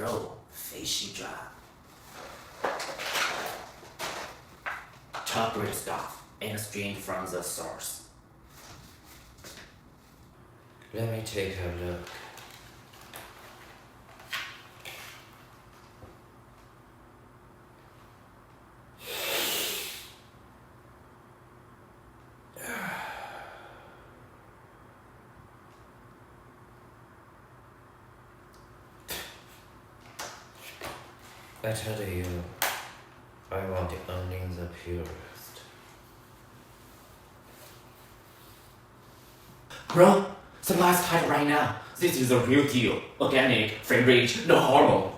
Bro, fishy drop. Top grade stuff and straight from the source. Let me take a look. I tell you, I want only the purest. Bro, supply's tight right now. This is a real deal. Organic, free range, no hormone.